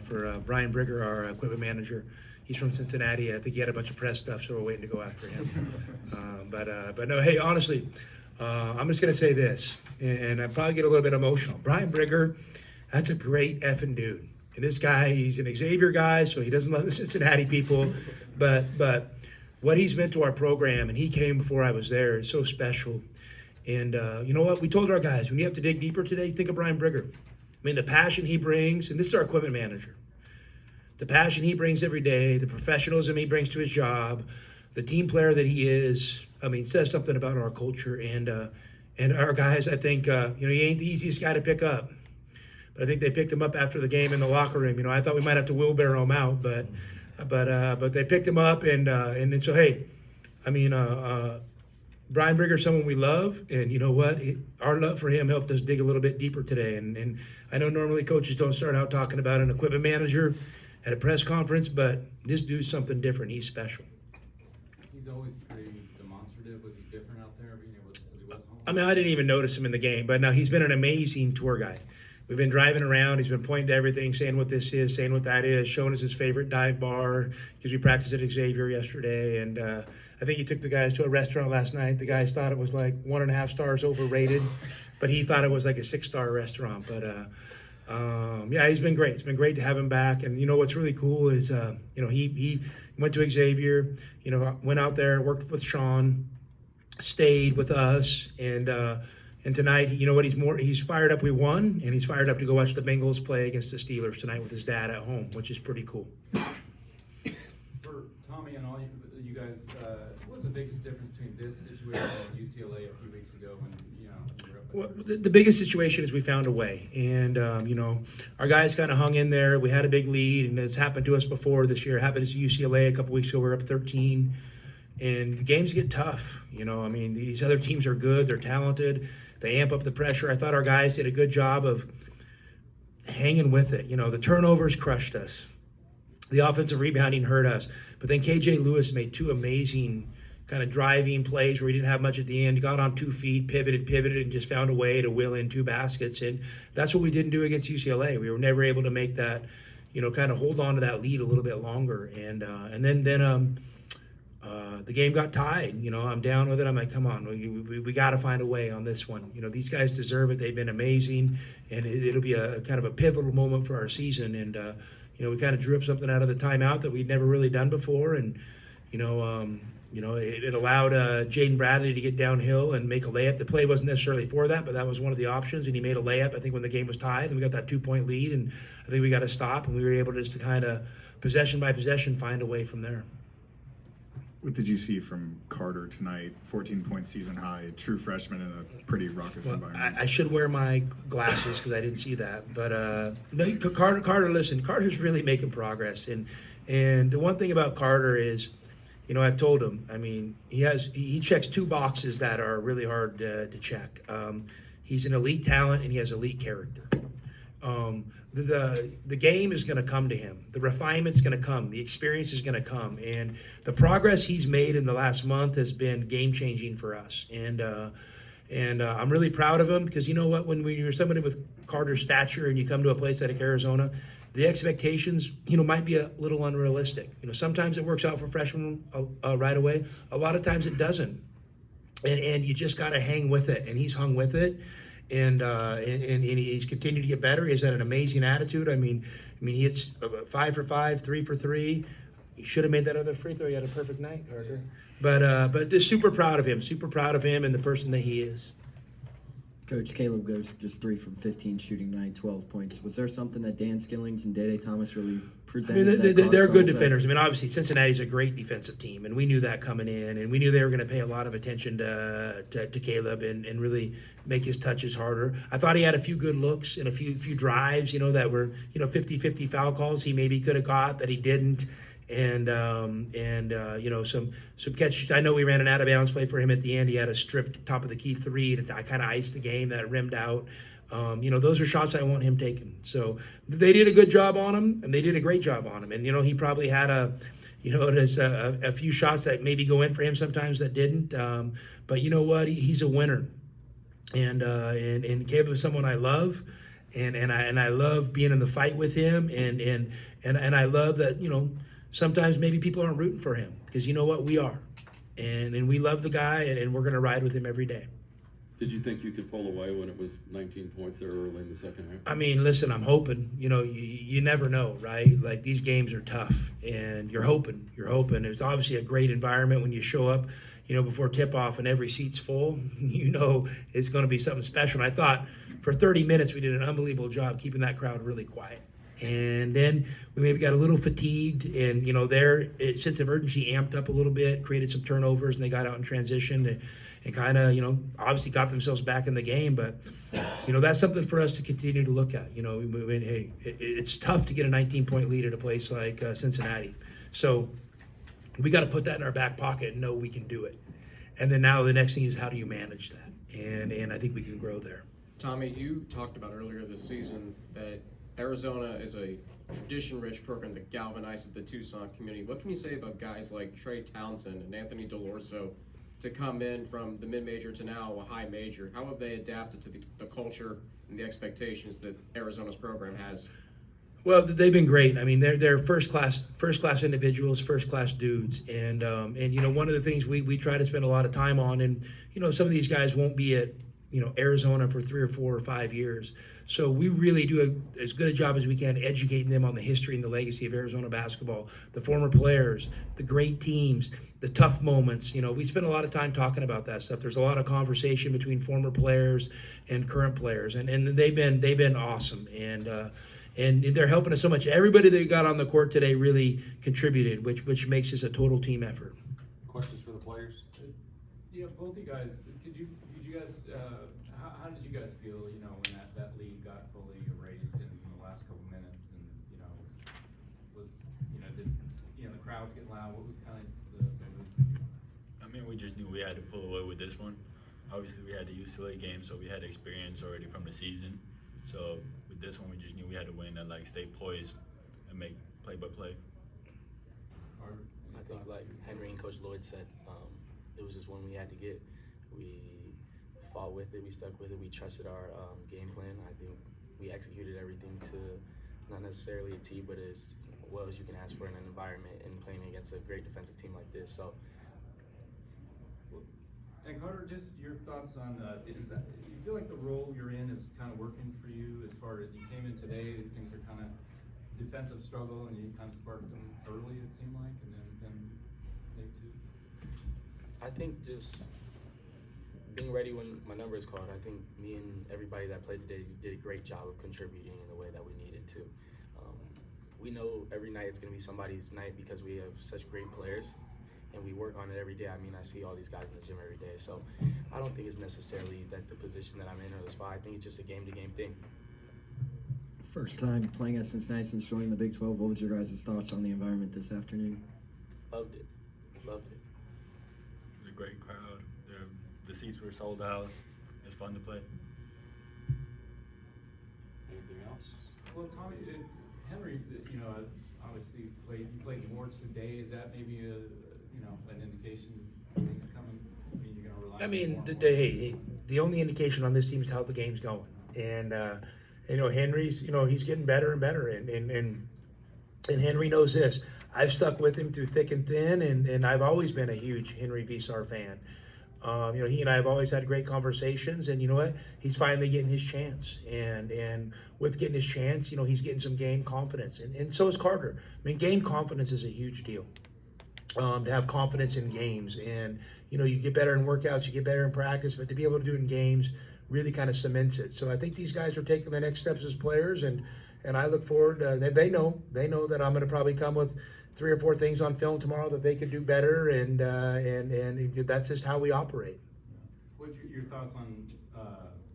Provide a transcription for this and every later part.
for Brian Brigger, our equipment manager. He's from Cincinnati. I think he had a bunch of press stuff, so we're waiting to go after him. But no, hey, honestly, I'm just going to say this, and I probably get a little bit emotional. Brian Brigger, that's a great effing dude. And this guy, he's an Xavier guy, so he doesn't love the Cincinnati people. But what he's meant to our program, and he came before I was there, is so special. And you know what? We told our guys, when you have to dig deeper today, think of Brian Brigger. I mean, the passion he brings, and this is our equipment manager. The passion he brings every day, the professionalism he brings to his job, the team player that he is, I mean, says something about our culture. And our guys, I think, he ain't the easiest guy to pick up. But I think they picked him up after the game in the locker room. You know, I thought we might have to wheelbarrow him out, but they picked him up, and so, hey, I mean, Brian Brigger is someone we love, and you know what? Our love for him helped us dig a little bit deeper today. And I know normally coaches don't start out talking about an equipment manager at a press conference, but this dude's something different. He's special. He's always pretty demonstrative. Was he different out there being able to, as he was home? I mean, I didn't even notice him in the game, but now he's been an amazing tour guide. We've been driving around. He's been pointing to everything, saying what this is, saying what that is, showing us his favorite dive bar because we practiced at Xavier yesterday. And I think he took the guys to a restaurant last night. The guys thought it was like 1.5 stars overrated, but he thought it was like a 6-star restaurant. But yeah, he's been great. It's been great to have him back. And you know what's really cool is he went to Xavier. You know, went out there, worked with Sean, stayed with us, and tonight, you know what, he's fired up. We won, and he's fired up to go watch the Bengals play against the Steelers tonight with his dad at home, which is pretty cool. For Tommy and all you guys, what was the biggest difference between this situation at UCLA a few weeks ago when, you were up? Well, the biggest situation is we found a way, and our guys kind of hung in there. We had a big lead, and it's happened to us before this year. It happened to UCLA a couple weeks ago. We were up 13, and the games get tough. You know, I mean, these other teams are good. They're talented. They amp up the pressure. I thought our guys did a good job of hanging with it. You know, the turnovers crushed us. The offensive rebounding hurt us. But then KJ Lewis made 2 amazing kind of driving plays where he didn't have much at the end. He got on 2 feet, pivoted, and just found a way to will in 2 baskets. And that's what we didn't do against UCLA. We were never able to make that, kind of hold on to that lead a little bit longer. And then the game got tied. I'm down with it. I'm like, come on, we got to find a way on this one. These guys deserve it. They've been amazing, and it'll be a kind of a pivotal moment for our season. And we kind of drew up something out of the timeout that we'd never really done before, and it allowed Jaden Bradley to get downhill and make a layup. The play wasn't necessarily for that, but that was one of the options, and he made a layup, I think, when the game was tied, and we got that 2-point lead, and I think we got to stop, and we were able just to kind of, possession by possession, find a way from there. What did you see from Carter tonight? 14-point season high, true freshman in a pretty raucous environment. I should wear my glasses because I didn't see that. But no, Carter, listen, Carter's really making progress. And the one thing about Carter is, I've told him, I mean, he checks 2 boxes that are really hard to check. He's an elite talent and he has elite character. The game is going to come to him. The refinement's going to come. The experience is going to come. And the progress he's made in the last month has been game-changing for us. And I'm really proud of him because you know what? When you're somebody with Carter's stature and you come to a place like Arizona, the expectations, might be a little unrealistic. Sometimes it works out for freshmen right away. A lot of times it doesn't. And you just got to hang with it. And he's hung with it. And he's continued to get better. He's had an amazing attitude. I mean, he hits 5 for 5, 3 for 3. He should have made that other free throw. He had a perfect night, Carter. But just super proud of him and the person that he is. Coach, Caleb goes just 3 from 15 shooting tonight, 12 points. Was there something that Dan Skillings and Dede Thomas really presented? They're good defenders. I mean, obviously, Cincinnati's a great defensive team, and we knew that coming in, and we knew they were going to pay a lot of attention to Caleb and really make his touches harder. I thought he had a few good looks and a few drives, that were 50-50 foul calls he maybe could have got that he didn't. And some catches. I know we ran an out of bounds play for him at the end. He had a stripped top of the key 3 to kind of ice the game that rimmed out. Those are shots I want him taking. So they did a good job on him, and they did a great job on him. And he probably had a few shots that maybe go in for him sometimes that didn't. But you know what? He's a winner, and Caleb is someone I love. and I love being in the fight with him, and I love that, you know, sometimes maybe people aren't rooting for him, because you know what, we are, and we love the guy, and we're going to ride with him every day. Did you think you could pull away when it was 19 points there early in the second half? I mean, listen, I'm hoping. You know, you never know, right? Like, these games are tough, and you're hoping. It's obviously a great environment when you show up, you know, before tip-off and every seat's full. You know it's going to be something special. And I thought for 30 minutes we did an unbelievable job keeping that crowd really quiet. And then we maybe got a little fatigued, and, you know, their sense of urgency amped up a little bit, created some turnovers, and they got out in transition and kind of, you know, obviously got themselves back in the game. But, you know, that's something for us to continue to look at. You know, hey, it's tough to get a 19-point lead at a place like Cincinnati. So we got to put that in our back pocket and know we can do it. And then now the next thing is, how do you manage that? And I think we can grow there. Tommy, you talked about earlier this season that Arizona is a tradition-rich program that galvanizes the Tucson community. What can you say about guys like Trey Townsend and Anthony DeLorso to come in from the mid-major to now a high major? How have they adapted to the culture and the expectations that Arizona's program has? Well, they've been great. I mean, they're first class individuals, first class dudes, and you know, one of the things we try to spend a lot of time on, and, you know, some of these guys won't be at, you know, Arizona for 3 or 4 or 5 years. So we really do as good a job as we can educating them on the history and the legacy of Arizona basketball, the former players, the great teams, the tough moments. You know, we spend a lot of time talking about that stuff. There's a lot of conversation between former players and current players, and they've been awesome, and they're helping us so much. Everybody that got on the court today really contributed, which makes this a total team effort. Questions for the players? Yeah, both you guys, did you guys, how did you guys feel, you know, when that lead got fully erased in the last couple minutes, and, you know, was, you know, did, you know, the crowds get loud? What was kind of the mood for you? I mean, we just knew we had to pull away with this one. Obviously, we had the UCLA game, so we had experience already from the season. So with this one, we just knew we had to win and, like, stay poised and make play-by-play. I think, like Henri and Coach Lloyd said, it was just one we had to get. We fought with it, we stuck with it, we trusted our game plan. I think we executed everything to not necessarily a T, but as well as you can ask for in an environment and playing against a great defensive team like this. So. And Carter, just your thoughts on, is that, you feel like the role you're in is kind of working for you as far as you came in today, things are kind of defensive struggle, and you kind of sparked them early, it seemed like, and then maybe two? I think just being ready when my number is called. I think me and everybody that played today did a great job of contributing in the way that we needed to. We know every night it's going to be somebody's night because we have such great players, and we work on it every day. I mean, I see all these guys in the gym every day, so I don't think it's necessarily that the position that I'm in or the spot. I think it's just a game-to-game thing. First time playing at Cincinnati since joining the Big 12. What was your guys' thoughts on the environment this afternoon? Loved it. Loved it. It was a great crowd. The seats were sold out. It's fun to play. Anything else? Well, Tommy, Henri, you know, obviously you played more today. Is that maybe an indication things coming? I mean, you're going to rely. I mean, on more the only indication on this team is how the game's going, and you know, Henri's, you know, he's getting better and better, and Henri knows this. I've stuck with him through thick and thin, and I've always been a huge Henri Veesaar fan. You know, he and I have always had great conversations, and you know what? He's finally getting his chance, and with getting his chance, you know, he's getting some game confidence, and so is Carter. I mean, game confidence is a huge deal. To have confidence in games, and you know, you get better in workouts, you get better in practice, but to be able to do it in games really kind of cements it. So I think these guys are taking the next steps as players, and I look forward. They know that I'm going to probably come with 3 or 4 things on film tomorrow that they could do better, and that's just how we operate. What's your thoughts on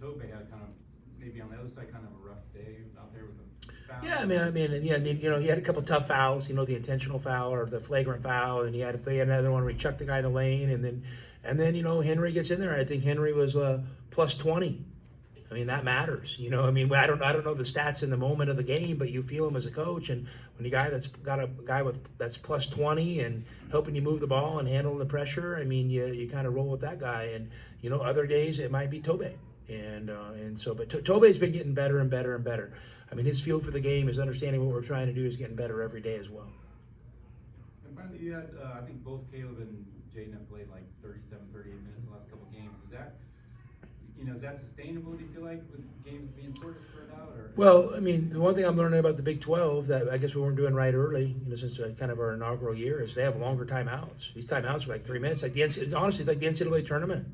Tobe had kind of maybe on the other side kind of a rough day out there with the foul? Yeah, I mean, you know, he had a couple tough fouls. You know, the intentional foul or the flagrant foul, and he had another one where he chucked the guy in the lane, and then you know, Henri gets in there. I think Henri was plus 20. I mean, that matters. You know, I mean, I don't know the stats in the moment of the game, but you feel him as a coach, and when you that's got a guy that's plus 20 and helping you move the ball and handling the pressure, I mean, you kind of roll with that guy. And you know, other days it might be Tobe, And so, but Tobe's been getting better and better and better. I mean, his feel for the game, his understanding what we're trying to do is getting better every day as well. And finally, you had, I think both Caleb and Jaden have played like 37, 38 minutes the last couple of games. Is that sustainable, do you feel like, with games being sort of spread out? Or? Well, I mean, the one thing I'm learning about the Big 12 that I guess we weren't doing right early, since kind of our inaugural year, is they have longer timeouts. These timeouts are like 3 minutes. Honestly, it's like the NCAA tournament.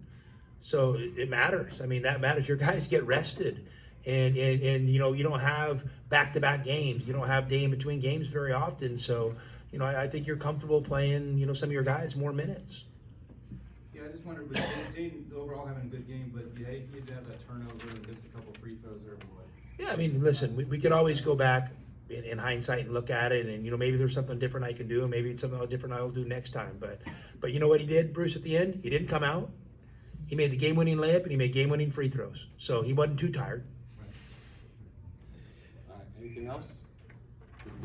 So it matters. I mean, that matters. Your guys get rested. And you don't have back-to-back games. You don't have day in between games very often. So, I think you're comfortable playing, some of your guys more minutes. Yeah, I just wondered, with Jaden overall having a good game, but he did have that turnover and missed a couple free throws or what? Yeah, I mean, listen, we could always go back in hindsight and look at it, and maybe there's something different I can do, and maybe it's something different I'll do next time. But you know what he did, Bruce, at the end? He didn't come out. He made the game-winning layup, and he made game-winning free throws. So he wasn't too tired. Anything else?